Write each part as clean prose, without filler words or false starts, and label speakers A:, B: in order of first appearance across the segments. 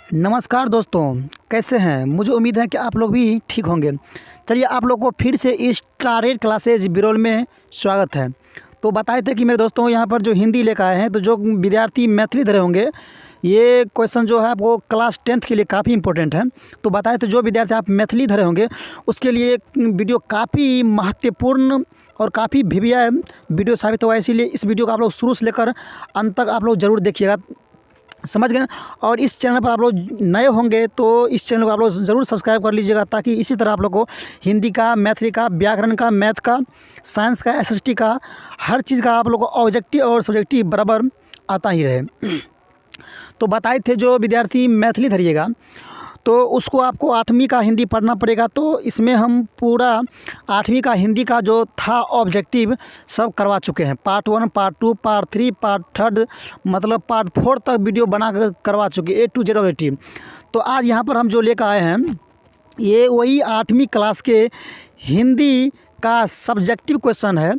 A: नमस्कार दोस्तों, कैसे हैं। मुझे उम्मीद है कि आप लोग भी ठीक होंगे। चलिए, आप लोग को फिर से इस स्टारेट क्लासेज बिरोल में स्वागत है। तो बताए थे कि मेरे दोस्तों यहाँ पर जो हिंदी लेकर आए हैं, तो जो विद्यार्थी मैथिली धरे होंगे, ये क्वेश्चन जो है वो क्लास 10th के लिए काफ़ी इंपॉर्टेंट है। तो बताए थे जो विद्यार्थी आप मैथिली धरे होंगे उसके लिए वीडियो काफ़ी महत्वपूर्ण और काफ़ी भिविया वीडियो साबित होगा। इसीलिए इस वीडियो को आप लोग शुरू से लेकर अंत तक आप लोग ज़रूर देखिएगा, समझ गए। और इस चैनल पर आप लोग नए होंगे तो इस चैनल को आप लोग ज़रूर सब्सक्राइब कर लीजिएगा, ताकि इसी तरह आप लोग को हिंदी का, मैथिली का, व्याकरण का, मैथ का, साइंस का, एसएसटी का, हर चीज़ का आप लोग को ऑब्जेक्टिव और सब्जेक्टिव बराबर आता ही रहे। तो बताए थे जो विद्यार्थी मैथिली धरिएगा तो उसको आपको 8वीं का हिंदी पढ़ना पड़ेगा। तो इसमें हम पूरा 8वीं का हिंदी का जो था ऑब्जेक्टिव सब करवा चुके हैं। पार्ट 1, पार्ट 2, पार्ट 3, पार्ट 3, मतलब पार्ट 4 तक वीडियो बना कर करवा चुके A to Z ऑब्जेक्टिव। तो आज यहाँ पर हम जो लेकर आए हैं ये वही 8वीं क्लास के हिंदी का सब्जेक्टिव क्वेश्चन है,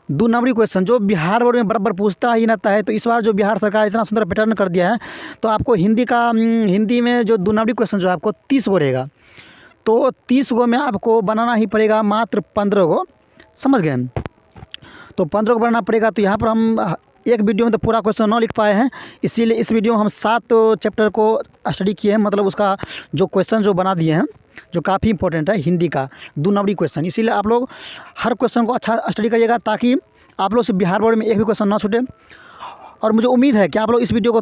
A: 2 नंबरी क्वेश्चन, जो बिहार बोर्ड में बराबर पूछता ही रहता है। तो इस बार जो बिहार सरकार इतना सुंदर पैटर्न कर दिया है, तो आपको हिंदी में जो 2 नंबरी क्वेश्चन जो आपको 30 गो रहेगा। तो 30 गो में आपको बनाना ही पड़ेगा मात्र 15 गो, समझ गए। तो 15 को बनाना पड़ेगा। तो यहाँ पर हम एक वीडियो में तो पूरा क्वेश्चन ना लिख पाए हैं, इसीलिए इस वीडियो में हम 7 चैप्टर को स्टडी किए हैं, मतलब उसका जो क्वेश्चन जो बना दिए हैं, जो काफ़ी इंपॉर्टेंट है हिंदी का 2 नंबरी क्वेश्चन। इसीलिए आप लोग हर क्वेश्चन को अच्छा स्टडी करिएगा, ताकि आप लोग से बिहार बोर्ड में एक भी क्वेश्चन ना छूटे। और मुझे उम्मीद है कि आप लोग इस वीडियो को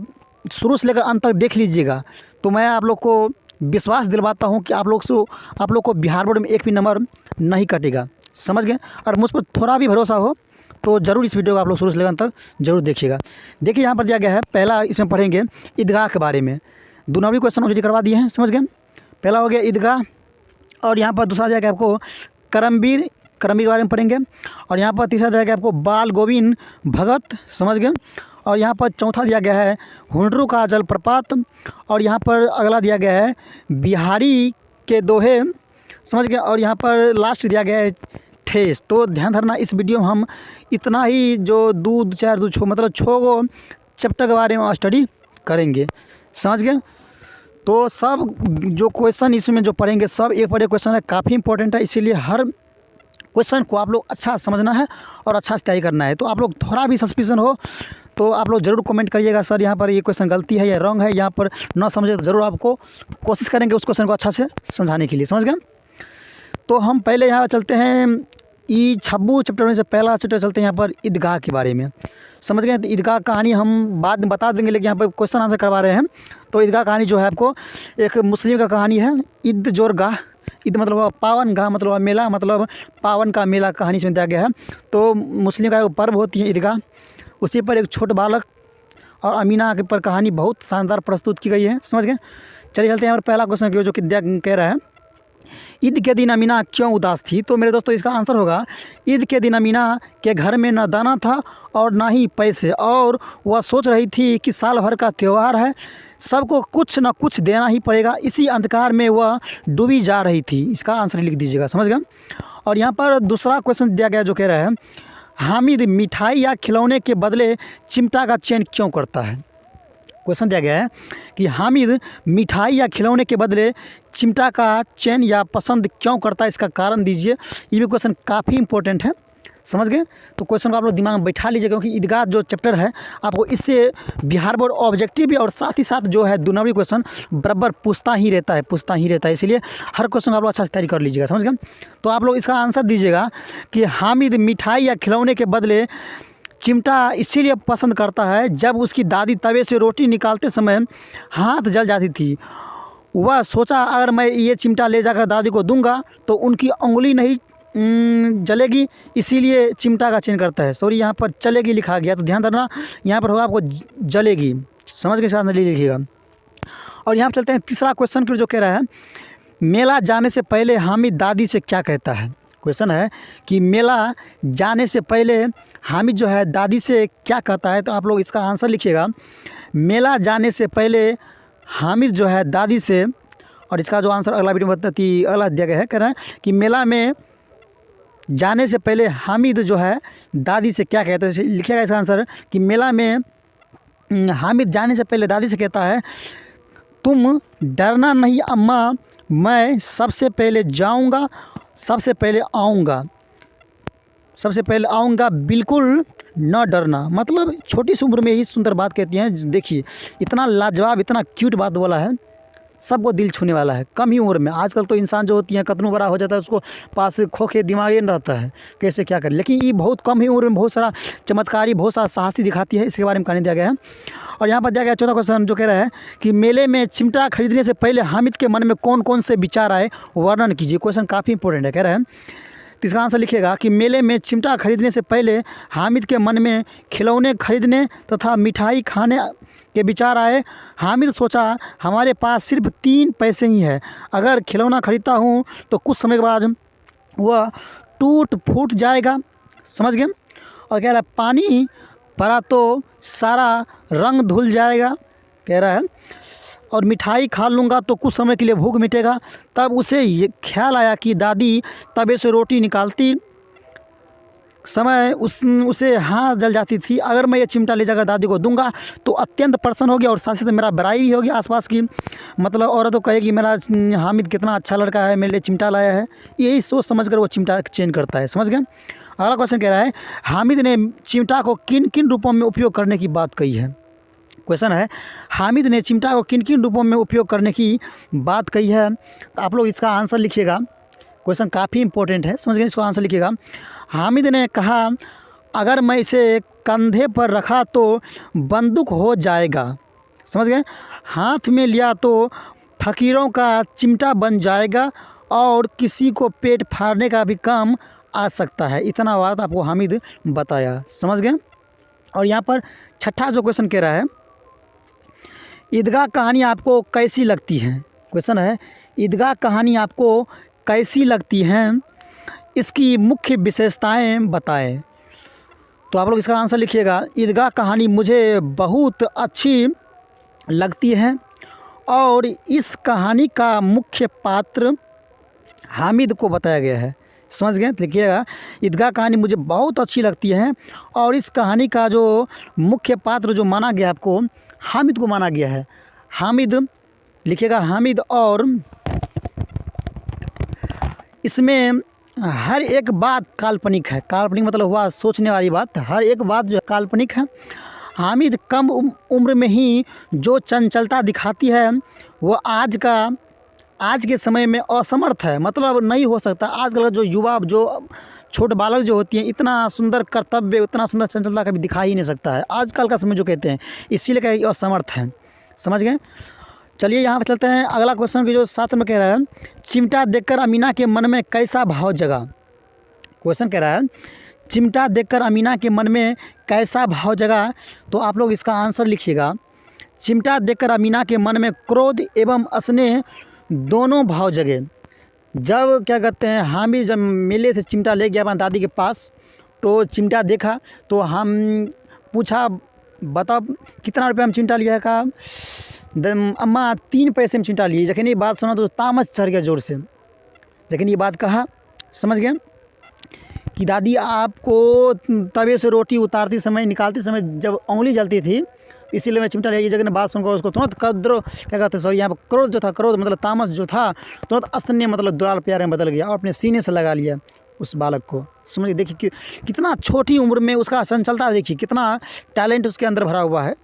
A: शुरू से लेकर अंत तक देख लीजिएगा। तो मैं आप लोग को विश्वास दिलवाता हूँ कि आप लोग को बिहार बोर्ड में एक भी नंबर नहीं कटेगा, समझ गए। और मुझ पर थोड़ा भी भरोसा हो तो ज़रूर इस वीडियो को आप लोग शुरू से लेकर अंत तक जरूर देखिएगा। देखिए यहाँ पर दिया गया है, पहला इसमें पढ़ेंगे ईदगाह के बारे में। 2 नंबरी क्वेश्चन ऑलरेडी करवा दिए हैं, समझ गए। पहला हो गया ईदगाह, और यहाँ पर दूसरा जाएगा आपको करमवीर के बारे में पढ़ेंगे। और यहाँ पर तीसरा जाएगा आपको बाल गोविंद भगत, समझ गए। और यहाँ पर चौथा दिया गया है हुंडरू का जलप्रपात। और यहाँ पर अगला दिया गया है बिहारी के दोहे, समझ गए। और यहाँ पर लास्ट दिया गया है ठेस। तो ध्यान धरना, इस वीडियो में हम इतना ही जो 2, 4, 2, 6 मतलब 6 गो चैप्टर के बारे में स्टडी करेंगे, समझ गए। तो सब जो क्वेश्चन इसमें जो पढ़ेंगे सब एक पर एक क्वेश्चन है, काफ़ी इंपॉर्टेंट है। इसीलिए हर क्वेश्चन को आप लोग अच्छा समझना है और अच्छा से तैयारी करना है। तो आप लोग थोड़ा भी सस्पिशन हो तो आप लोग ज़रूर कमेंट करिएगा, सर यहाँ पर ये क्वेश्चन गलती है या रॉन्ग है, यहाँ पर ना समझे तो ज़रूर आपको कोशिश करेंगे उस क्वेश्चन को अच्छा से समझाने के लिए, समझ गए। तो हम पहले यहाँ चलते हैं ई 26 चैप्टर में से पहला चैप्टर चलते हैं यहाँ पर ईदगाह के बारे में, समझ गए। तो ईदगाह कहानी हम बाद में बता देंगे, लेकिन यहाँ पर क्वेश्चन आंसर करवा रहे हैं। तो ईदगाह कहानी जो है आपको एक मुस्लिम का कहानी है। ईद जोरगाह, ईद मतलब पावन गाह, मतलब मेला, मतलब पावन का मेला कहानी इसमें दिया गया है। तो मुस्लिम का एक पर्व होती है ईदगाह, उसी पर एक छोटे बालक और अमीना के पर कहानी बहुत शानदार प्रस्तुत की गई है, समझ गए। चलिए चलते हैं यहाँ पर पहला क्वेश्चन जो कि कह रहा है ईद के दिन अमीना क्यों उदास थी। तो मेरे दोस्तों इसका आंसर होगा ईद के दिन अमीना के घर में न दाना था और ना ही पैसे, और वह सोच रही थी कि साल भर का त्यौहार है, सबको कुछ न कुछ देना ही पड़ेगा। इसी अंधकार में वह डूबी जा रही थी। इसका आंसर लिख दीजिएगा, समझ गए। और यहाँ पर दूसरा क्वेश्चन दिया गया जो कह रहा है हामिद मिठाई या खिलौने के बदले चिमटा का चयन क्यों करता है। क्वेश्चन दिया गया है कि हामिद मिठाई या खिलौने के बदले चिमटा का चयन या पसंद क्यों करता है, इसका कारण दीजिए। ये भी क्वेश्चन काफ़ी इंपॉर्टेंट है, समझ गए। तो क्वेश्चन को आप लोग दिमाग में बैठा लीजिए, क्योंकि ईदगाह जो चैप्टर है आपको इससे बिहार बोर्ड ऑब्जेक्टिव भी और साथ ही साथ जो है 2 नंबरी क्वेश्चन बराबर पूछता ही रहता है। इसीलिए हर क्वेश्चन आप लोग अच्छा से तैयारी कर लीजिएगा, समझ गए। तो आप लोग इसका आंसर दीजिएगा कि हामिद मिठाई या खिलौने के बदले चिमटा इसीलिए पसंद करता है, जब उसकी दादी तवे से रोटी निकालते समय हाथ जल जाती थी। वह सोचा अगर मैं ये चिमटा ले जाकर दादी को दूंगा तो उनकी उंगली नहीं जलेगी, इसीलिए चिमटा का चयन करता है। सॉरी, यहाँ पर चलेगी लिखा गया, तो ध्यान देना यहाँ पर होगा आपको जलेगी, समझ के साथ लिखिएगा। और यहाँ पर चलते हैं तीसरा क्वेश्चन फिर जो कह रहा है मेला जाने से पहले हामिद दादी से क्या कहता है। क्वेश्चन है कि मेला जाने से पहले हामिद जो है दादी से क्या कहता है। तो आप लोग इसका आंसर लिखिएगा मेला जाने से पहले हामिद जो है दादी से, और इसका जो आंसर अगला वीडियो में बताती अगला दिया गया है, कह रहे हैं कि मेला में जाने से पहले हामिद जो है दादी से क्या कहता है। लिखिएगा इसका आंसर कि मेला में हामिद जाने से पहले दादी से कहता है तुम डरना नहीं अम्मा, मैं सबसे पहले जाऊंगा, सबसे पहले आऊँगा, सबसे पहले आऊँगा, बिल्कुल न डरना। मतलब छोटी सी उम्र में ही सुंदर बात कहती हैं। देखिए इतना लाजवाब, इतना क्यूट बात बोला है, सबको दिल छूने वाला है कम ही उम्र में। आजकल तो इंसान जो होती है कतनों बड़ा हो जाता है उसको पास खोखे दिमाग ही नहीं रहता है कैसे क्या करे, लेकिन ये बहुत कम ही उम्र में बहुत सारा चमत्कारी, बहुत सारा साहसी दिखाती है। इसके बारे में कहानी दिया गया है। और यहाँ पर दिया गया चौथा क्वेश्चन जो कह रहा है कि मेले में चिमटा खरीदने से पहले हामिद के मन में कौन कौन से विचार आए, वर्णन कीजिए। क्वेश्चन काफ़ी इंपॉर्टेंट है। कह रहा है तो इसका आंसर लिखिएगा कि मेले में चिमटा खरीदने से पहले हामिद के मन में खिलौने खरीदने तथा मिठाई खाने के विचार आए। हामिद सोचा हमारे पास सिर्फ 3 पैसे ही है, अगर खिलौना खरीदता हूँ तो कुछ समय के बाद वह टूट फूट जाएगा। समझ गए। और कह रहा है पानी पड़ा तो सारा रंग धुल जाएगा, कह रहा है। और मिठाई खा लूँगा तो कुछ समय के लिए भूख मिटेगा। तब उसे ये ख्याल आया कि दादी तवे से रोटी निकालती समय उसे हाथ जल जाती थी। अगर मैं ये चिमटा ले जाकर दादी को दूंगा तो अत्यंत प्रसन्न होगी और साथ ही साथ मेरा बड़ाई भी होगी। आसपास की मतलब औरतों कहेगी मेरा हामिद कितना अच्छा लड़का है, मेरे लिए चिमटा लाया है। यही सोच समझकर वो चिमटा चेंज करता है। समझ गए। अगला क्वेश्चन कह रहा है हामिद ने चिमटा को किन किन रूपों में उपयोग करने की बात कही है। क्वेश्चन है हामिद ने चिमटा को किन किन रूपों में उपयोग करने की बात कही है। तो आप लोग इसका आंसर लिखिएगा। क्वेश्चन काफ़ी इंपॉर्टेंट है, समझ गए। इसको आंसर लिखिएगा। हामिद ने कहा अगर मैं इसे कंधे पर रखा तो बंदूक हो जाएगा। समझ गए। हाथ में लिया तो फकीरों का चिमटा बन जाएगा और किसी को पेट फाड़ने का भी काम आ सकता है। इतना बात आपको हामिद बताया। समझ गए। और यहाँ पर छठा जो क्वेश्चन कह रहा है ईदगाह कहानी आपको कैसी लगती है। क्वेश्चन है ईदगाह कहानी आपको कैसी लगती हैं, इसकी मुख्य विशेषताएं बताएं। तो आप लोग इसका आंसर लिखिएगा। ईदगाह कहानी मुझे बहुत अच्छी लगती है और इस कहानी का मुख्य पात्र हामिद को बताया गया है। समझ गए। लिखिएगा ईदगाह कहानी मुझे बहुत अच्छी लगती है और इस कहानी का जो मुख्य पात्र जो माना गया आपको हामिद को माना गया है। हामिद लिखिएगा हामिद। और इसमें हर एक बात काल्पनिक है। काल्पनिक मतलब हुआ सोचने वाली बात। हर एक बात जो काल्पनिक है। हामिद कम उम्र में ही जो चंचलता दिखाती है वो आज के समय में असमर्थ है। मतलब नहीं हो सकता। आजकल जो युवा जो छोटे बालक जो होती हैं इतना सुंदर कर्तव्य, इतना सुंदर चंचलता कभी दिखा ही नहीं सकता है आजकल का समय जो कहते हैं, इसीलिए कहीं असमर्थ है। समझ गए। चलिए यहाँ पर चलते हैं अगला क्वेश्चन की जो 7 में कह रहा है चिमटा देखकर अमीना के मन में कैसा भाव जगा। क्वेश्चन कह रहा है चिमटा देखकर अमीना के मन में कैसा भाव जगा। तो आप लोग इसका आंसर लिखिएगा। चिमटा देखकर अमीना के मन में क्रोध एवं स्नेह दोनों भाव जगे। जब क्या कहते हैं हामिद जब मेले से चिमटा ले गया अपनी दादी के पास तो चिमटा देखा तो हम पूछा बता कितना रुपये में चिमटा लिया है। कहा अम्मा 3 पैसे में चिमटा लिए। जखन ये बात सुना तो तामस चढ़ गया ज़ोर से। लेकिन ये बात कहा। समझ गए कि दादी आपको तवे से रोटी उतारती समय निकालते समय जब उंगली जलती थी इसीलिए मैं चिमटा लिया। जगह ने बात सुनकर उसको तुरंत कद्र क्या कहते हैं सॉरी यहाँ पर क्रोध जो था, क्रोध मतलब तामस जो था तुरंत अस्न्य मतलब द्वार प्यार में बदल गया और अपने सीने से लगा लिया उस बालक को। समझिए देखिए कि कितना छोटी उम्र में उसका चंचलता, देखिए कितना टैलेंट उसके अंदर भरा हुआ है।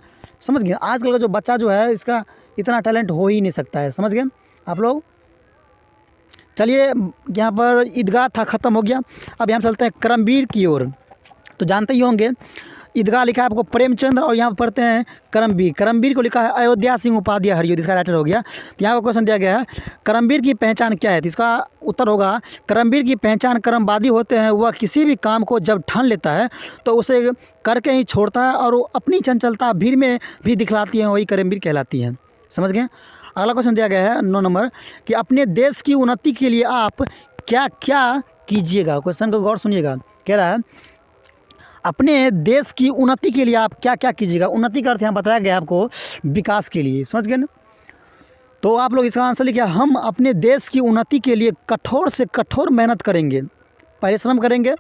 A: समझ गए। आजकल का जो बच्चा जो है इसका इतना टैलेंट हो ही नहीं सकता है। समझ गए आप लोग। चलिए यहाँ पर ईदगाह था ख़त्म हो गया। अब यहाँ चलते हैं करमवीर की ओर। तो जानते ही होंगे ईदगाह लिखा है आपको प्रेमचंद और यहाँ पर पढ़ते हैं करमवीर। करमवीर को लिखा है अयोध्या सिंह उपाध्याय हरियों, इसका राइटर हो गया। तो यहाँ पर क्वेश्चन दिया गया है करमवीर की पहचान क्या है। तो इसका उत्तर होगा करमवीर की पहचान कर्मवादी होते हैं। वह किसी भी काम को जब ठान लेता है तो उसे करके ही छोड़ता है और वो अपनी चंचलता भीड़ में भी दिखलाती है, वही करमवीर कहलाती है। समझ गए। अगला क्वेश्चन दिया गया है 9 नंबर कि अपने देश की उन्नति के लिए आप क्या क्या कीजिएगा। क्वेश्चन को गौर सुनिएगा। कह रहा है अपने देश की उन्नति के लिए आप क्या क्या कीजिएगा। उन्नति का अर्थ यहाँ बताया गया आपको विकास के लिए। समझ गए ना। तो आप लोग इसका आंसर लिखिए हम अपने देश की उन्नति के लिए कठोर से कठोर मेहनत करेंगे, परिश्रम करेंगे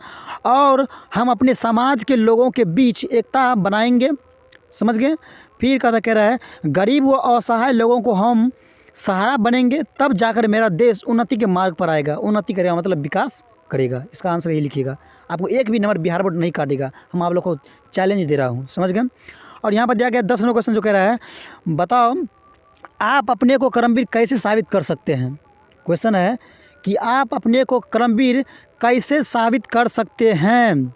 A: और हम अपने समाज के लोगों के बीच एकता बनाएंगे। समझ गए। फिर कह रहा है गरीब व असहाय लोगों को हम सहारा बनेंगे, तब जाकर मेरा देश उन्नति के मार्ग पर आएगा। उन्नति करेगा मतलब विकास करेगा। इसका आंसर यही लिखिएगा। आपको एक भी नंबर बिहार बोर्ड नहीं काटेगा। हम आप लोग को चैलेंज दे रहा हूँ, समझ गए। और यहाँ पर दिया गया 10 नंबर क्वेश्चन जो कह रहा है बताओ आप अपने को कर्मवीर कैसे साबित कर सकते हैं। क्वेश्चन है कि आप अपने को कर्मवीर कैसे साबित कर सकते हैं।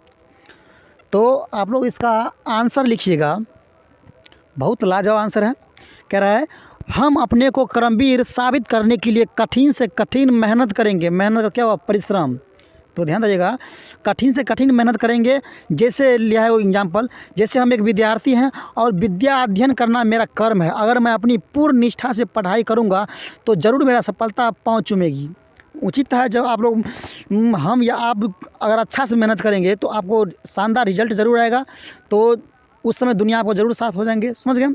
A: तो आप लोग इसका आंसर लिखिएगा। बहुत लाजवाब आंसर है। कह रहा है हम अपने को कर्मवीर साबित करने के लिए कठिन से कठिन मेहनत करेंगे। मेहनत का क्या हुआ? परिश्रम। तो ध्यान दीजिएगा, कठिन से कठिन मेहनत करेंगे। जैसे लिया है वो एग्जाम्पल, जैसे हम एक विद्यार्थी हैं और विद्या अध्ययन करना मेरा कर्म है। अगर मैं अपनी पूर्ण निष्ठा से पढ़ाई करूंगा तो ज़रूर मेरा सफलता पहुंच चुमेगी। उचित है जब आप लोग हम या आप अगर अच्छा से मेहनत करेंगे तो आपको शानदार रिजल्ट ज़रूर आएगा। तो उस समय दुनिया आपको ज़रूर साथ हो जाएंगे, समझ गए।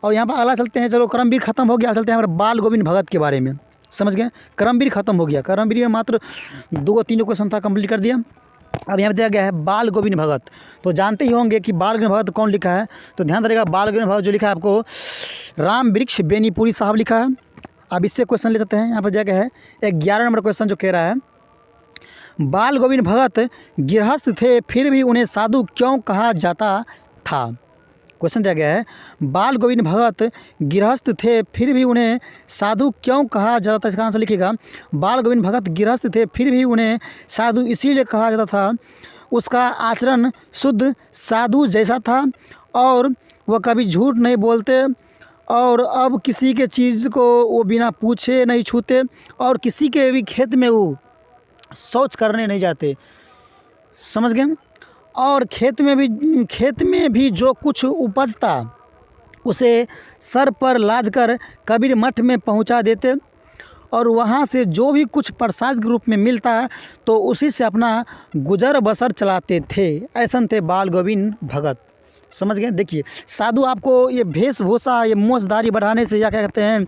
A: और यहाँ पर अगला चलते हैं। चलो कर्मवीर खत्म हो गया, चलते हैं हमारे बाल गोविंद भगत के बारे में, समझ गए। कर्मवीर खत्म हो गया। कर्मवीर में मात्र 2-3 क्वेश्चन था, कंप्लीट कर दिया। अब यहाँ पर दिया गया है बाल गोविंद भगत। तो जानते ही होंगे कि बाल गोविंद भगत कौन लिखा है। तो ध्यान रखिएगा, बाल गोविंद भगत जो लिखा है आपको राम वृक्ष बेनीपुरी साहब लिखा है। अब इससे क्वेश्चन ले सकते हैं। यहाँ पर दिया गया है 11 नंबर क्वेश्चन जो कह रहा है बाल गोविंद भगत गृहस्थ थे फिर भी उन्हें साधु क्यों कहा जाता था। क्वेश्चन दिया गया है बाल गोविंद भगत गृहस्थ थे फिर भी उन्हें साधु क्यों कहा जाता था। इसका आंसर लिखिएगा। बाल गोविंद भगत गृहस्थ थे फिर भी उन्हें साधु इसीलिए कहा जाता था उसका आचरण शुद्ध साधु जैसा था और वह कभी झूठ नहीं बोलते और अब किसी के चीज़ को वो बिना पूछे नहीं छूते और किसी के भी खेत में वो शौच करने नहीं जाते, समझ गए। और खेत में भी जो कुछ उपजता उसे सर पर लाद कर कबीर मठ में पहुंचा देते और वहां से जो भी कुछ प्रसाद के रूप में मिलता तो उसी से अपना गुजर बसर चलाते थे। ऐसा थे बाल गोविंद भगत, समझ गए। देखिए साधु आपको ये वेशभूषा ये मोछदारी बढ़ाने से या क्या कहते हैं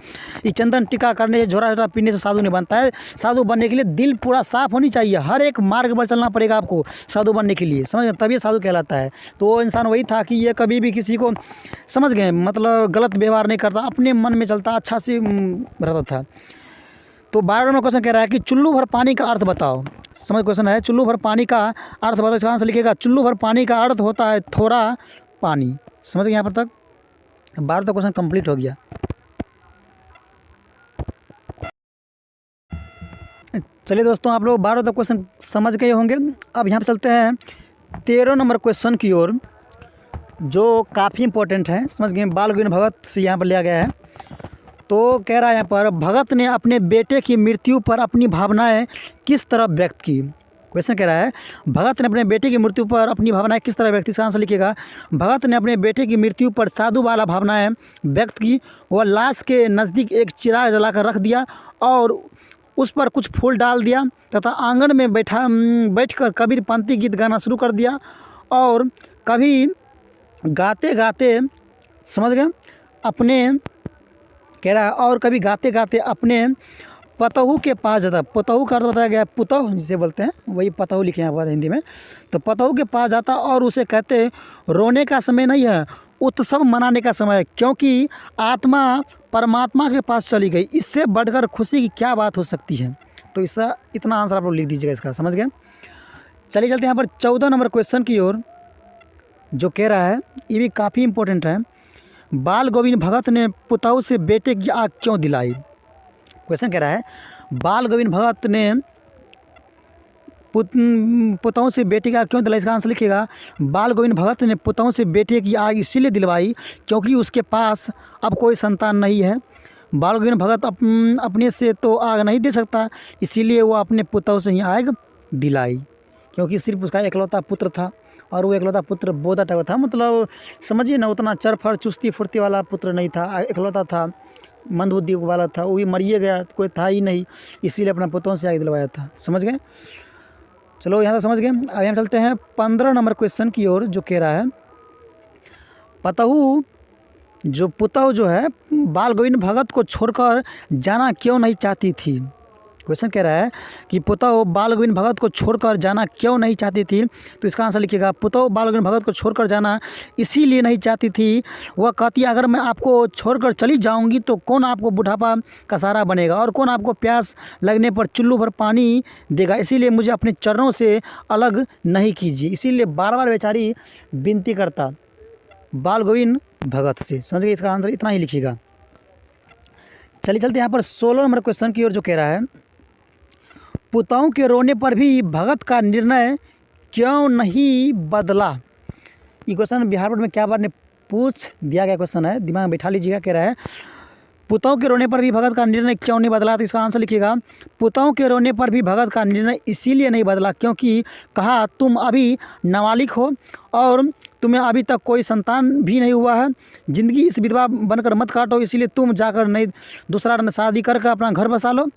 A: ये चंदन टीका करने से झोरा झोरा पीने से साधु नहीं बनता है। साधु बनने के लिए दिल पूरा साफ होनी चाहिए। हर एक मार्ग पर चलना पड़ेगा आपको साधु बनने के लिए, समझ गए, तभी साधु कहलाता है। तो वो इंसान वही था कि ये कभी भी किसी को, समझ गए, मतलब गलत व्यवहार नहीं करता, अपने मन में चलता, अच्छा से रहता था। तो 12 नंबर क्वेश्चन कह रहा है कि चुल्लू भर पानी का अर्थ बताओ। समझ क्वेश्चन है चुल्लू भर पानी का अर्थ बताओ। इसका आंसर लिखिएगा चुल्लू भर पानी का अर्थ होता है थोड़ा पानी। समझ गए यहाँ पर तक। 12 तक क्वेश्चन कंप्लीट हो गया। चलिए दोस्तों आप लोग 12 तक क्वेश्चन समझ गए होंगे। अब यहाँ पर चलते हैं 13 नंबर क्वेश्चन की ओर जो काफ़ी इंपॉर्टेंट है, समझ गए। बाल गोविंद भगत से यहाँ पर लिया गया है। तो कह रहा है यहाँ पर भगत ने अपने बेटे की मृत्यु पर अपनी भावनाएं किस तरह व्यक्त की। क्वेश्चन कह रहा है भगत ने अपने बेटे की मृत्यु पर अपनी भावनाएं किस तरह व्यक्त की। इसका आंसर लिखिएगा भगत ने अपने बेटे की मृत्यु पर साधु वाला भावनाएं व्यक्त की। वह लाश के नज़दीक एक चिराग जलाकर रख दिया और उस पर कुछ फूल डाल दिया तथा आंगन में बैठकर कबीर पंथी गीत गाना शुरू कर दिया और कभी गाते गाते, समझ गए, अपने कह रहा है और कभी गाते गाते अपने पतहू के पास जाता। पतहू का अर्थ बताया गया है पुतहू जिसे बोलते हैं, वही पतहू लिखे हैं पर हिंदी में। तो पतहू के पास जाता और उसे कहते रोने का समय नहीं है, उत्सव मनाने का समय है, क्योंकि आत्मा परमात्मा के पास चली गई। इससे बढ़कर खुशी की क्या बात हो सकती है। तो इसका इतना आंसर आप लोग लिख दीजिएगा इसका, समझ गए। चलिए चलते हैं यहाँ पर 14 नंबर क्वेश्चन की ओर जो कह रहा है ये भी काफ़ी इंपॉर्टेंट है। बाल गोविंद भगत ने पुतहू से बेटे की आग क्यों दिलाई। क्वेश्चन कह रहा है बाल गोविंद भगत ने पुतहू से बेटे की आग क्यों दिलाई। इसका आंसर लिखिएगा बाल गोविंद भगत ने पुतहू से बेटे की आग इसीलिए दिलवाई क्योंकि उसके पास अब कोई संतान नहीं है। बाल गोविंद भगत अपने से तो आग नहीं दे सकता, इसीलिए वो अपने पुतहू से ही आग दिलाई, क्योंकि सिर्फ उसका इकलौता पुत्र था और वो इकलौता पुत्र बोधा टाइप था। मतलब समझिए ना, उतना चरफर चुस्ती फुर्ती वाला पुत्र नहीं था, इकलौता था, मंदबुद्धि वाला था, वो भी मरिए गया, कोई था ही नहीं, इसीलिए अपना पुतों से आगे दिलवाया था, समझ गए। चलो यहाँ तक समझ गए। अब हम चलते हैं 15 नंबर क्वेश्चन की ओर जो कह रहा है पुतहू जो है बाल गोविंद भगत को छोड़कर जाना क्यों नहीं चाहती थी। क्वेश्चन कह रहा है कि पुतौ बाल गोविंद भगत को छोड़कर जाना क्यों नहीं चाहती थी। तो इसका आंसर लिखिएगा, पुतौ बाल गोविंद भगत को छोड़कर जाना इसीलिए नहीं चाहती थी, वह कहती अगर मैं आपको छोड़कर चली जाऊंगी तो कौन आपको बुढ़ापा का सहारा बनेगा और कौन आपको प्यास लगने पर चुल्लू भर पानी देगा, इसीलिए मुझे अपने चरणों से अलग नहीं कीजिए। इसीलिए बार बार बेचारी विनती करता बाल गोविंद भगत से। समझ गए, इसका आंसर इतना ही लिखिएगा। चलिए चलते यहाँ पर 16 नंबर क्वेश्चन की ओर, जो कह रहा है पुतौ के रोने पर भी भगत का निर्णय क्यों नहीं बदला। ये क्वेश्चन बिहार बोर्ड में क्या बार ने पूछ दिया गया क्वेश्चन है, दिमाग में बैठा लीजिएगा। कह रहा है पुतौ के रोने पर भी भगत का निर्णय क्यों नहीं बदला। तो इसका आंसर लिखिएगा, पुतौ के रोने पर भी भगत का निर्णय इसीलिए नहीं बदला क्योंकि कहा तुम अभी नाबालिग हो और तुम्हें अभी तक कोई संतान भी नहीं हुआ है, ज़िंदगी इस विधवा बनकर मत काटो, इसीलिए तुम जाकर नहीं दूसरा शादी करके अपना घर बसा लो।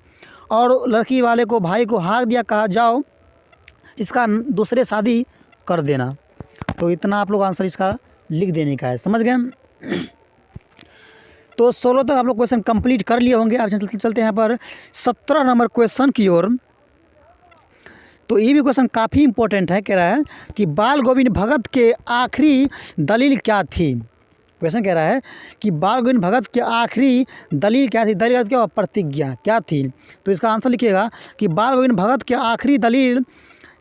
A: और लड़की वाले को भाई को हाँक दिया, कहा जाओ इसका दूसरे शादी कर देना। तो इतना आप लोग आंसर इसका लिख देने का है। समझ गए। तो 16 तक आप लोग क्वेश्चन कंप्लीट कर लिए होंगे। अब चलते हैं यहाँ पर 17 नंबर क्वेश्चन की ओर। तो ये भी क्वेश्चन काफ़ी इंपॉर्टेंट है। कह रहा है कि बाल गोविंद भगत के आखिरी दलील क्या थी। क्वेश्चन कह रहा है कि बाल गोविंद भगत की आखिरी दलील क्या थी। दलील क्या, प्रतिज्ञा क्या थी। तो इसका आंसर लिखिएगा कि बाल गोविंद भगत की आखिरी दलील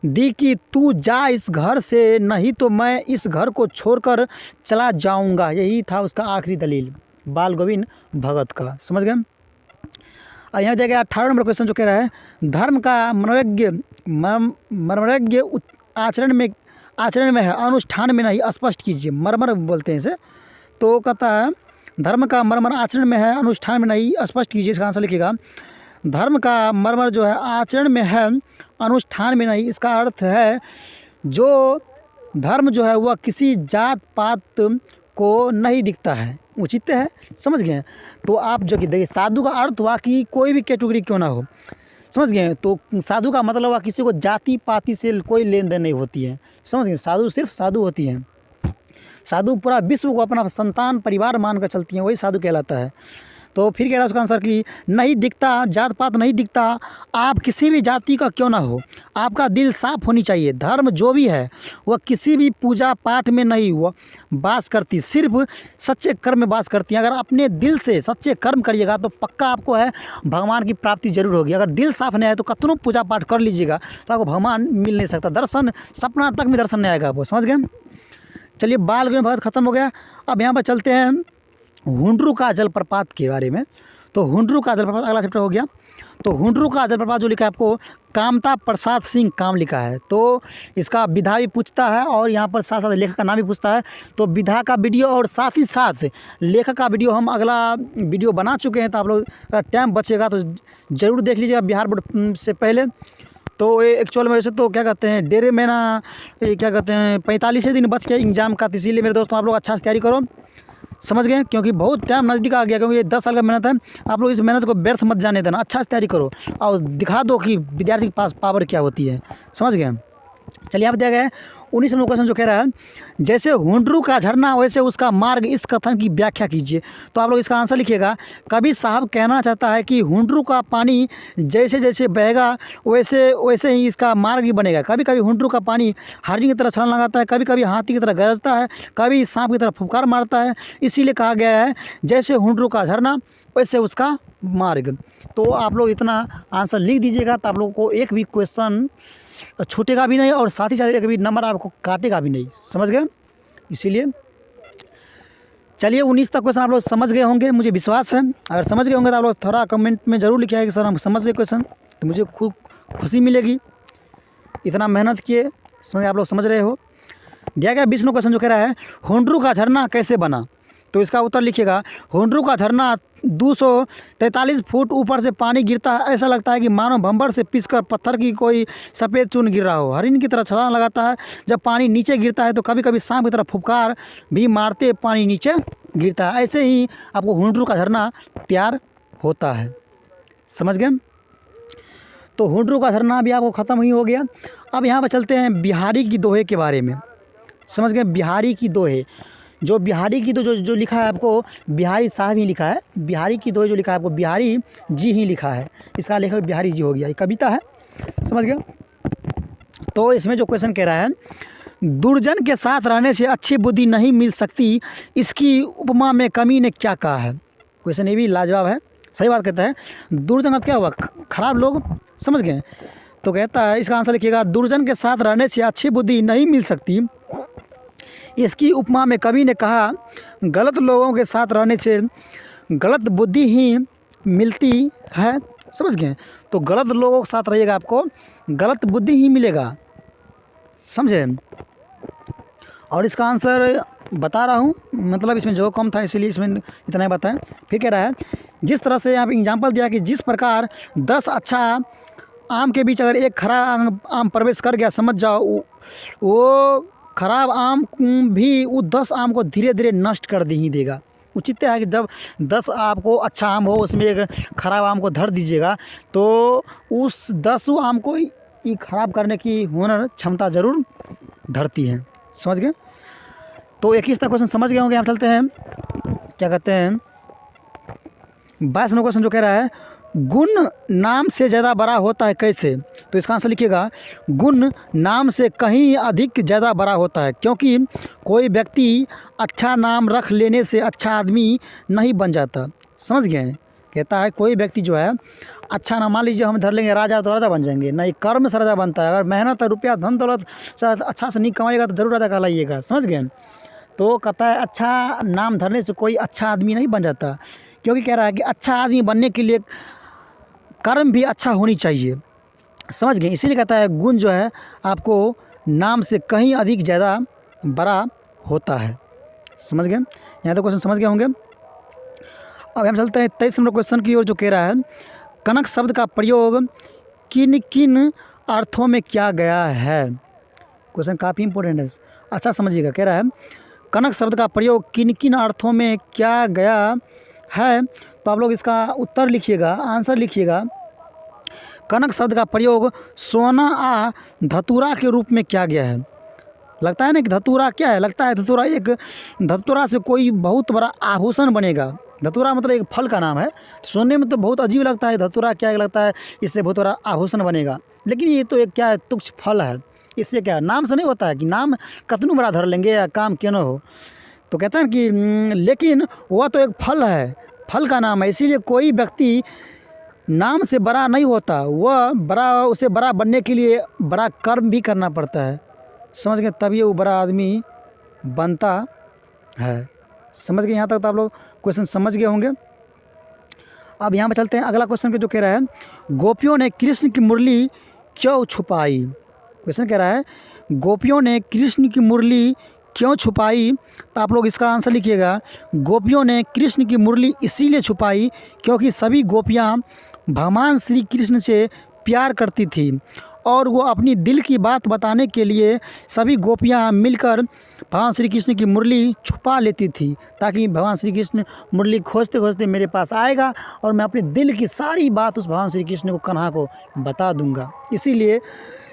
A: दी कि तू जा इस घर से, नहीं तो मैं इस घर को छोड़कर चला जाऊंगा। यही था उसका आखिरी दलील बाल गोविंद भगत का। समझ गए। और यहाँ देखिए 18 नंबर क्वेश्चन, जो कह रहा है धर्म का मर्मज्ञ आचरण में है, अनुष्ठान में नहीं, स्पष्ट कीजिए। मर्मर बोलते हैं इसे। तो कहता है धर्म का मर्मर आचरण में है, अनुष्ठान में नहीं, स्पष्ट कीजिए। इसका आंसर लिखिएगा, धर्म का मर्मर जो है आचरण में है, अनुष्ठान में नहीं। इसका अर्थ है जो धर्म जो है वह किसी जात पात को नहीं दिखता है, उचित है। समझ गए। तो आप जो कि देखिए साधु का अर्थ हुआ कि कोई भी कैटेगरी क्यों ना हो। समझ गए। तो साधु का मतलब हुआ किसी को जाति पाति से कोई लेन देन नहीं होती है। समझ गए। साधु सिर्फ साधु होती हैं। साधु पूरा विश्व को अपना संतान परिवार मानकर चलती हैं, वही साधु कहलाता है। तो फिर कह रहा है उसका आंसर कि नहीं दिखता, जात पात नहीं दिखता, आप किसी भी जाति का क्यों ना हो, आपका दिल साफ होनी चाहिए। धर्म जो भी है वह किसी भी पूजा पाठ में नहीं वह वास करती, सिर्फ सच्चे कर्म में वास करती है। अगर अपने दिल से सच्चे कर्म करिएगा तो पक्का आपको है भगवान की प्राप्ति जरूर होगी। अगर दिल साफ नहीं है तो कितनों पूजा पाठ कर लीजिएगा तो आपको भगवान मिल नहीं सकता। दर्शन सपना तक में दर्शन नहीं आएगा आपको। समझ गए। चलिए बाल गोविंद भगत खत्म हो गया। अब यहाँ पर चलते हैं हुंड्रू का जलप्रपात के बारे में। तो हुंड्रू का जलप्रपात अगला चैप्टर हो गया। तो हुंड्रू का जलप्रपात जो लिखा है आपको कामता प्रसाद सिंह काम लिखा है। तो इसका विधा भी पूछता है और यहाँ पर साथ साथ लेखक का नाम भी पूछता है। तो विधा का वीडियो और साथ ही साथ लेखक का वीडियो हम अगला वीडियो बना चुके हैं। तो आप लोग अगर टाइम बचेगा तो ज़रूर देख लीजिएगा बिहार बोर्ड से पहले। तो ये एक्चुअल में वैसे तो क्या कहते हैं डेढ़ महीना क्या कहते हैं 45 दिन बच के एग्ज़ाम का। इसीलिए मेरे दोस्तों आप लोग अच्छा से तैयारी करो। समझ गए। क्योंकि बहुत टाइम नज़दीक आ गया, क्योंकि ये 10 साल का मेहनत है। आप लोग इस मेहनत को व्यर्थ मत जाने देना, अच्छा से तैयारी करो और दिखा दो कि विद्यार्थी के पास पावर क्या होती है। समझ गए। चलिए यहाँ पर दिया गया है 19 नंबर क्वेश्चन, जो कह रहा है जैसे हुंड्रू का झरना वैसे उसका मार्ग, इस कथन की व्याख्या कीजिए। तो आप लोग इसका आंसर लिखिएगा, कवि साहब कहना चाहता है कि हुंड्रू का पानी जैसे जैसे बहेगा वैसे वैसे ही इसका मार्ग भी बनेगा। कभी कभी हुंड्रू का पानी हरिणी की तरह छलांग लगाता है, कभी कभी हाथी की तरह गरजता है, कभी सांप की तरह फुफकार मारता है। इसीलिए कहा गया है जैसे हुंड्रू का झरना वैसे उसका मार्ग। तो आप लोग इतना आंसर लिख दीजिएगा तो आप लोगों को एक भी क्वेश्चन छूटेगा भी नहीं और साथ ही साथ एक भी नंबर आपको काटेगा भी नहीं। समझ गए। इसीलिए चलिए 19 तक क्वेश्चन आप लोग समझ गए होंगे, मुझे विश्वास है। अगर समझ गए होंगे तो आप लोग थोड़ा कमेंट में ज़रूर लिखिए है कि सर हम समझ गए क्वेश्चन, तो मुझे खूब खुशी मिलेगी। इतना मेहनत किए, समझ आप लोग समझ रहे हो। दिया गया 20 क्वेश्चन, जो कह रहा है हुंड्रू का झरना कैसे बना। तो इसका उत्तर लिखिएगा, हुंड्रू का झरना 243 फुट ऊपर से पानी गिरता है, ऐसा लगता है कि मानो भंबर से पीसकर पत्थर की कोई सफ़ेद चून गिर रहा हो। हरिण की तरह छलांग लगाता है। जब पानी नीचे गिरता है तो कभी कभी सांप की तरह फुफकार भी मारते पानी नीचे गिरता है। ऐसे ही आपको हुंड्रू का झरना तैयार होता है। समझ गए। तो हुंड्रू का झरना भी आपको ख़त्म ही हो गया। अब यहाँ पर चलते हैं बिहारी की दोहे के बारे में। समझ गए। बिहारी की दोहे जो बिहारी की तो जो लिखा है आपको बिहारी साहब ही लिखा है, बिहारी की दोहे जो लिखा है आपको बिहारी जी ही लिखा है, इसका लेखक बिहारी जी हो गया, ये कविता है, समझ गए। तो इसमें जो क्वेश्चन कह रहा है, दुर्जन के साथ रहने से अच्छी बुद्धि नहीं मिल सकती, इसकी उपमा में कवि ने क्या कहा है। क्वेश्चन ये भी लाजवाब है, सही बात कहता है। दुर्जन क्या हुआ, खराब लोग, समझ गए। तो कहता है इसका आंसर लिखिएगा, दुर्जन के साथ रहने से अच्छी बुद्धि नहीं मिल सकती, इसकी उपमा में कवि ने कहा, गलत लोगों के साथ रहने से गलत बुद्धि ही मिलती है, समझ गए। तो गलत लोगों के साथ रहिएगा आपको गलत बुद्धि ही मिलेगा, समझे। और इसका आंसर बता रहा हूँ, मतलब इसमें जो कम था इसीलिए इसमें इतना ही बताएं। फिर कह रहा है, जिस तरह से यहाँ पे एग्जाम्पल दिया कि जिस प्रकार 10 अच्छा आम के बीच अगर एक खराब आम प्रवेश कर गया, समझ जाओ वो खराब आम भी वो 10 आम को धीरे धीरे नष्ट कर ही देगा। उचित है कि जब 10 आपको अच्छा आम हो उसमें एक खराब आम को धर दीजिएगा तो उस 10 आम को ये खराब करने की हुनर क्षमता ज़रूर धरती है, समझ गए। तो 21 तक क्वेश्चन समझ गए होंगे। हम चलते हैं, क्या कहते हैं 22 नंबर क्वेश्चन जो कह रहा है, गुण नाम से ज़्यादा बड़ा होता है कैसे। तो इसका आंसर लिखिएगा, गुण नाम से कहीं अधिक ज़्यादा बड़ा होता है, क्योंकि कोई व्यक्ति अच्छा नाम रख लेने से अच्छा आदमी नहीं बन जाता, समझ गए। कहता है कोई व्यक्ति जो है अच्छा नाम, मान लीजिए हम धर लेंगे राजा, तो राजा बन जाएंगे, नहीं कर्म से राजा बनता है। अगर मेहनत रुपया धन दौलत अच्छा से नहीं कमाएगा तो ज़रूर राजा कहलाइएगा, समझ गए। तो कहता है अच्छा नाम धरने से कोई अच्छा आदमी नहीं बन जाता, क्योंकि कह रहा है कि अच्छा आदमी बनने के लिए कर्म भी अच्छा होनी चाहिए, समझ गए। इसीलिए कहता है गुण जो है आपको नाम से कहीं अधिक ज़्यादा बड़ा होता है, समझ गए। यहाँ तो क्वेश्चन समझ गए होंगे। अब हम चलते हैं 23 नंबर क्वेश्चन की ओर जो कह रहा है, कनक शब्द का प्रयोग किन किन अर्थों में किया गया है। क्वेश्चन काफ़ी इंपॉर्टेंट है, अच्छा समझिएगा। कह रहा है कनक शब्द का प्रयोग किन किन अर्थों में किया गया है। तो आप लोग इसका उत्तर लिखिएगा, आंसर लिखिएगा। कनक शब्द का प्रयोग सोना आ धतूरा के रूप में किया गया है। लगता है ना कि धतूरा क्या है, लगता है धतूरा एक धतूरा से कोई बहुत बड़ा आभूषण बनेगा। धतूरा मतलब एक फल का नाम है, सुनने में तो बहुत अजीब लगता है, धतूरा क्या लगता है इससे बहुत बड़ा आभूषण बनेगा, लेकिन ये तो एक क्या है, तुच्छ फल है। इससे क्या नाम से नहीं होता है कि नाम कतनू बड़ा धर लेंगे या काम क्यों न हो। तो कहते हैं कि लेकिन वह तो एक फल है, फल का नाम है, इसीलिए कोई व्यक्ति नाम से बड़ा नहीं होता, वह बड़ा उसे बड़ा बनने के लिए बड़ा कर्म भी करना पड़ता है, समझ गए, तभी वो बड़ा आदमी बनता है, समझ गए। यहाँ तक तो आप लोग क्वेश्चन समझ गए होंगे। अब यहाँ पे चलते हैं अगला क्वेश्चन पे जो कह रहा है, गोपियों ने कृष्ण की मुरली क्यों छुपाई। क्वेश्चन कह रहा है गोपियों ने कृष्ण की मुरली क्यों छुपाई। तो आप लोग इसका आंसर लिखिएगा, गोपियों ने कृष्ण की मुरली इसीलिए छुपाई क्योंकि सभी गोपियाँ भगवान श्री कृष्ण से प्यार करती थी और वो अपनी दिल की बात बताने के लिए सभी गोपियाँ मिलकर भगवान श्री कृष्ण की मुरली छुपा लेती थी, ताकि भगवान श्री कृष्ण मुरली खोजते खोजते मेरे पास आएगा और मैं अपने दिल की सारी बात उस भगवान श्री कृष्ण को कन्हा को बता दूंगा। इसीलिए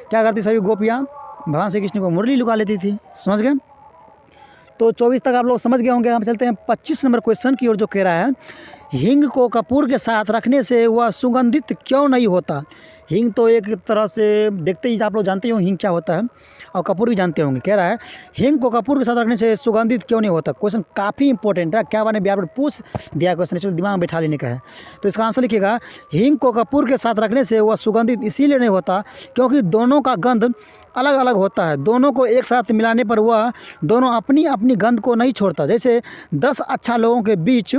A: क्या करती सभी गोपियाँ भगवान श्री कृष्ण को मुरली लुका लेती थी, समझ गए। तो 24 तक आप लोग समझ गए होंगे। हम चलते हैं 25 नंबर क्वेश्चन की ओर जो कह रहा है, हींग को कपूर के साथ रखने से वह सुगंधित क्यों नहीं होता। हींग तो एक तरह से देखते ही आप लोग जानते हो हींग क्या होता है और कपूर भी जानते होंगे। कह रहा है हींग को कपूर के साथ रखने से सुगंधित क्यों नहीं होता। क्वेश्चन काफ़ी इंपॉर्टेंट है, क्या मैंने बिहार पर पूछ दिया क्वेश्चन, इसलिए दिमाग में बैठा लेने का है। तो इसका आंसर लिखिएगा, हींग को कपूर के साथ रखने से वह सुगंधित इसीलिए नहीं होता क्योंकि दोनों का गंध अलग अलग होता है, दोनों को एक साथ मिलाने पर वह दोनों अपनी अपनी गंध को नहीं छोड़ता। जैसे 10 अच्छा लोगों के बीच,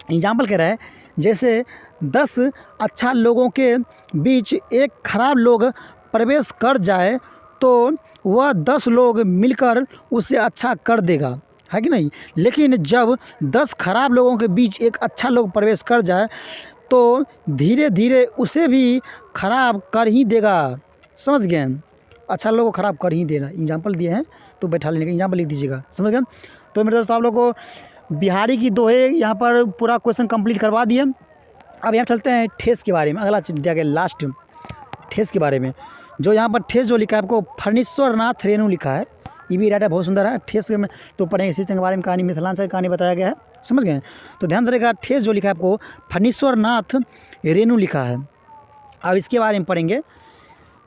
A: एग्जाम्पल कह रहा है, जैसे 10 अच्छा लोगों के बीच एक खराब लोग प्रवेश कर जाए तो वह 10 लोग मिलकर उसे अच्छा कर देगा, है कि नहीं। लेकिन जब 10 खराब लोगों के बीच एक अच्छा लोग प्रवेश कर जाए तो धीरे धीरे उसे भी खराब कर ही देगा, समझ गए। अच्छा लोगों को खराब कर ही देना, एग्जाम्पल दिए हैं तो बैठा लेने का, एग्जाम्पल लिख दीजिएगा, समझ गए। तो मेरे दोस्तों आप लोग को बिहारी की दोहे यहाँ पर पूरा क्वेश्चन कंप्लीट करवा दिए। अब यहाँ चलते हैं ठेस के बारे में, अगला दिया गया लास्ट ठेस के बारे में। जो यहाँ पर ठेस जो लिखा है आपको फणीश्वर नाथ रेणु लिखा है, ये भी राइटर बहुत सुंदर है। ठेस में तो पढ़ेंगे शीर्षण के बारे में, कहानी मिथिलांचल कहानी बताया गया है, समझ गए। तो ध्यान दीजिएगा, ठेस जो लिखा है आपको फणीश्वर नाथ रेणु लिखा है। अब इसके बारे में पढ़ेंगे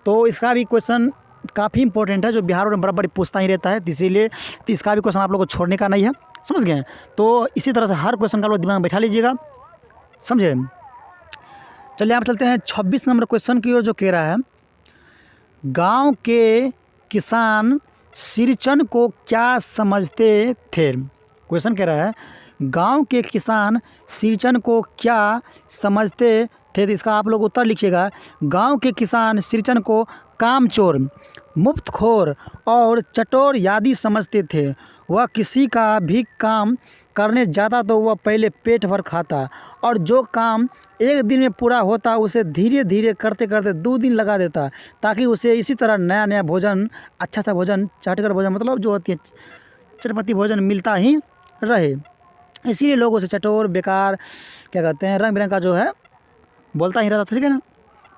A: तो इसका भी क्वेश्चन काफ़ी इंपॉर्टेंट है, जो बिहार में बराबर पूछता ही रहता है, इसीलिए तो इसका भी क्वेश्चन आप लोग को छोड़ने का नहीं है, समझ गए। तो इसी तरह से हर क्वेश्चन का आप लोग दिमाग में बैठा लीजिएगा, समझे। चलिए यहाँ पर चलते हैं 26 नंबर क्वेश्चन की ओर, जो कह रहा है गांव के किसान सिरचन को क्या समझते थे। क्वेश्चन कह रहा है गांव के किसान सिरचन को क्या समझते थे। तो इसका आप लोग उत्तर लिखिएगा। गांव के किसान सिरचन को कामचोर, मुफ्तखोर और चटोर आदि समझते थे। वह किसी का भी काम करने जाता तो वह पहले पेट भर खाता और जो काम एक दिन में पूरा होता उसे धीरे धीरे करते करते 2 दिन लगा देता, ताकि उसे इसी तरह नया नया भोजन, अच्छा सा भोजन, चाटकर भोजन मतलब जो होती है चटपटी भोजन मिलता ही रहे। इसीलिए लोग उसे चटोर, बेकार, क्या कहते हैं, रंग बिरंग का जो है बोलता ही रहता, ठीक है ना।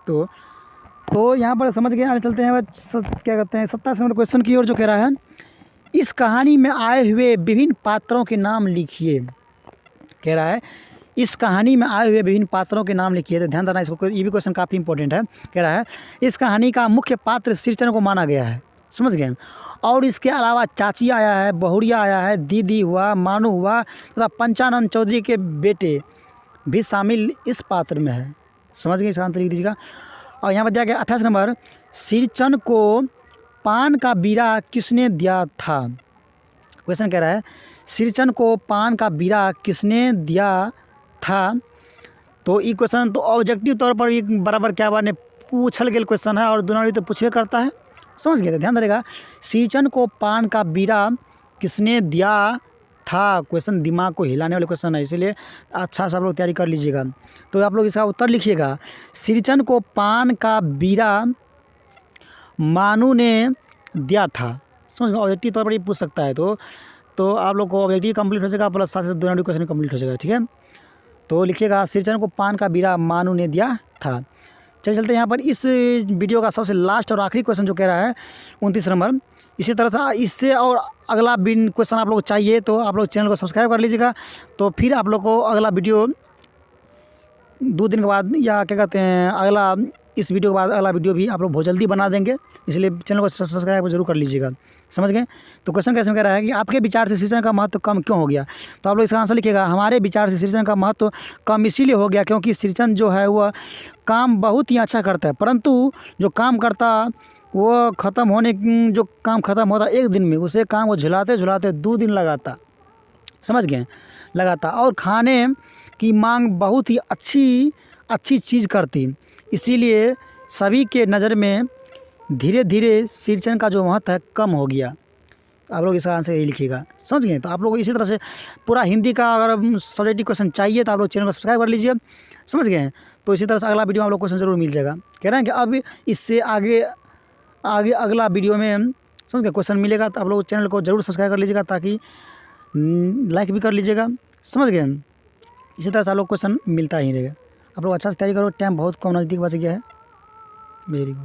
A: तो यहाँ पर समझ गए। आगे चलते हैं क्या कहते हैं 27 नंबर क्वेश्चन की ओर, जो कह रहा है इस कहानी में आए हुए विभिन्न पात्रों के नाम लिखिए। कह रहा है इस कहानी में आए हुए विभिन्न पात्रों के नाम लिखिए। तो ध्यान देना, इसको ये भी क्वेश्चन काफ़ी इंपॉर्टेंट है। कह रहा है इस कहानी का मुख्य पात्र सिरचन को माना गया है, समझ गए। और इसके अलावा चाची आया है, बहुरिया आया है, दीदी हुआ, मानू हुआ तथा पंचानंद चौधरी के बेटे भी शामिल इस पात्र में है, समझ गए। इसका आंसर लिख दीजिएगा। और यहाँ पर दिया गया 28 नंबर, सिरचन को पान का बीड़ा किसने दिया था। क्वेश्चन कह रहा है सिरचन को पान का बीड़ा किसने दिया था। तो ये क्वेश्चन तो ऑब्जेक्टिव तौर पर बराबर क्या बार ने पूछल गया क्वेश्चन है और दोनों तो पूछबे करता है, समझ गए। ध्यान रहेगा, सिरचन को पान का बीड़ा किसने दिया था। क्वेश्चन दिमाग को हिलाने वाले क्वेश्चन है, इसीलिए अच्छा से आप लोग तैयारी कर लीजिएगा। तो आप लोग इसका उत्तर लिखिएगा। सिरचन को पान का बीड़ा मानू ने दिया था, समझ गए। ऑब्जेक्टिव तौर पर ये पूछ सकता है, तो आप लोग को ऑब्जेक्टिव कंप्लीट हो जाएगा, प्लस साथ साथ दोनों क्वेश्चन कंप्लीट हो जाएगा, ठीक है। तो लिखिएगा सिरचन को पान का बीड़ा मानू ने दिया था। चलिए चलते हैं यहाँ पर इस वीडियो का सबसे लास्ट और आखिरी क्वेश्चन, जो कह रहा है 29 नंबर। इसी तरह से इससे और अगला क्वेश्चन आप लोग चाहिए तो आप लोग चैनल को सब्सक्राइब कर लीजिएगा। तो फिर आप लोग को अगला वीडियो 2 दिन के बाद, या क्या कहते हैं अगला इस वीडियो के बाद अगला वीडियो भी आप लोग बहुत जल्दी बना देंगे, इसलिए चैनल को सब्सक्राइब जरूर कर लीजिएगा, समझ गए। तो क्वेश्चन कैसे कह रहा है कि आपके विचार से सिरचन का महत्व कम क्यों हो गया। तो आप लोग इसका आंसर लिखिएगा। हमारे विचार से सिरचन का महत्व कम इसीलिए हो गया क्योंकि सिरचन जो है वह काम बहुत ही अच्छा करता है, परंतु जो काम करता वो जो काम ख़त्म होता 1 दिन में, उसे काम को झुलाते झुलाते 2 दिन लगाता, समझ गए, लगाता। और खाने की मांग बहुत ही अच्छी चीज़ करती, इसीलिए सभी के नज़र में धीरे धीरे सिरचन का जो महत्व है कम हो गया। आप लोग इसका आंसर यही लिखिएगा, समझ गए। तो आप लोग इसी तरह से पूरा हिंदी का अगर सब्जेक्टिव क्वेश्चन चाहिए तो आप लोग चैनल को सब्सक्राइब कर लीजिए, समझ गए। तो इसी तरह से अगला वीडियो में आप लोग क्वेश्चन जरूर मिल जाएगा। कह रहे हैं कि अब इससे आगे अगला वीडियो में, समझ गए, क्वेश्चन मिलेगा। तो आप लोग चैनल को जरूर सब्सक्राइब कर लीजिएगा, ताकि लाइक भी कर लीजिएगा, समझ गए। इसी तरह से आप लोग क्वेश्चन मिलता ही रहेगा। आप लोग अच्छा से तैयारी करो, टाइम बहुत कम नज़दीक बच गया है। Very good.